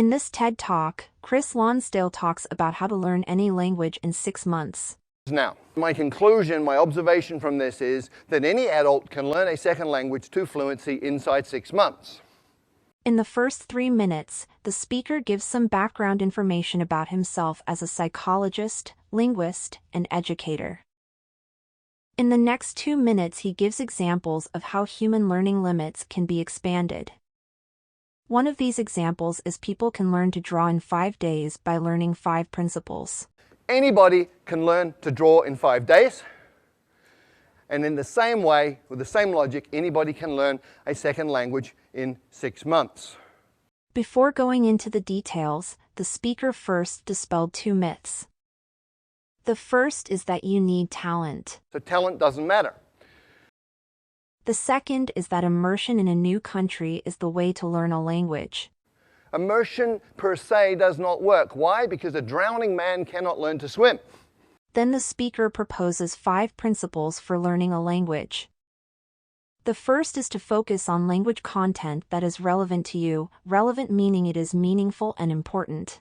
In this TED Talk, Chris Lonsdale talks about how to learn any language in 6 months. Now, my conclusion, my observation from this is that any adult can learn a second language to fluency inside 6 months. In the first 3 minutes, the speaker gives some background information about himself as a psychologist, linguist, and educator. In the next 2 minutes, he gives examples of how human learning limits can be expanded. One of these examples is people can learn to draw in 5 days by learning 5 principles. Anybody can learn to draw in 5 days. And in the same way, with the same logic, anybody can learn a second language in 6 months. Before going into the details, the speaker first dispelled 2 myths. The first is that you need talent. So talent doesn't matter. The second is that immersion in a new country is the way to learn a language. Immersion per se does not work. Why? Because a drowning man cannot learn to swim. Then the speaker proposes 5 principles for learning a language. The first is to focus on language content that is relevant to you, relevant meaning it is meaningful and important.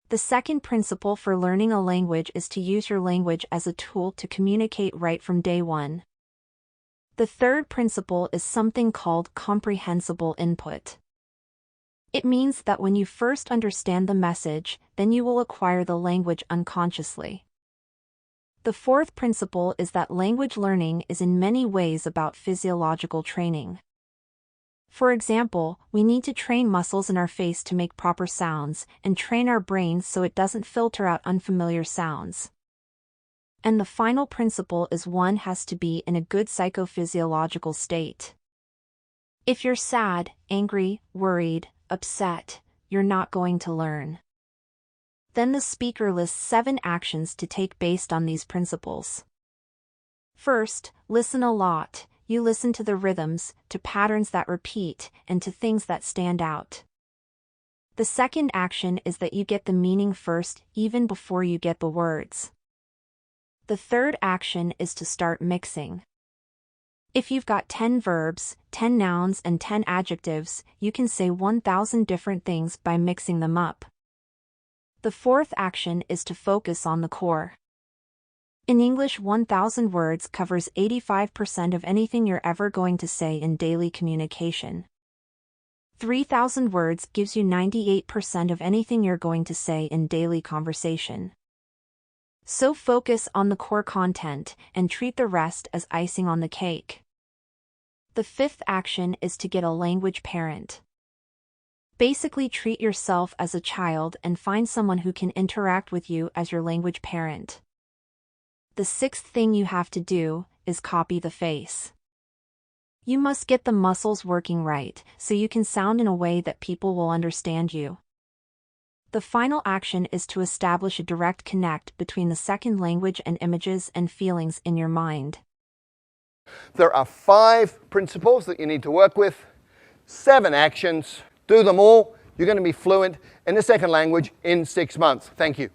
The second principle for learning a language is to use your language as a tool to communicate right from day one. The third principle is something called comprehensible input. It means that when you first understand the message, then you will acquire the language unconsciously. The fourth principle is that language learning is in many ways about physiological training. For example, we need to train muscles in our face to make proper sounds, and train our brains so it doesn't filter out unfamiliar sounds. And the final principle is one has to be in a good psychophysiological state. If you're sad, angry, worried, upset, you're not going to learn. Then the speaker lists 7 actions to take based on these principles. First, listen a lot. You listen to the rhythms, to patterns that repeat, and to things that stand out. The second action is that you get the meaning first, even before you get the words. The third action is to start mixing. If you've got 10 verbs, 10 nouns, and 10 adjectives, you can say 1,000 different things by mixing them up. The fourth action is to focus on the core. In English, 1,000 words covers 85% of anything you're ever going to say in daily communication. 3,000 words gives you 98% of anything you're going to say in daily conversation. So focus on the core content and treat the rest as icing on the cake. The fifth action is to get a language parent. Basically, treat yourself as a child and find someone who can interact with you as your language parent. The sixth thing you have to do is copy the face. You must get the muscles working right so you can sound in a way that people will understand you. The final action is to establish a direct connect between the second language and images and feelings in your mind. There are 5 principles that you need to work with, 7 actions. Do them all. You're going to be fluent in the second language in 6 months. Thank you.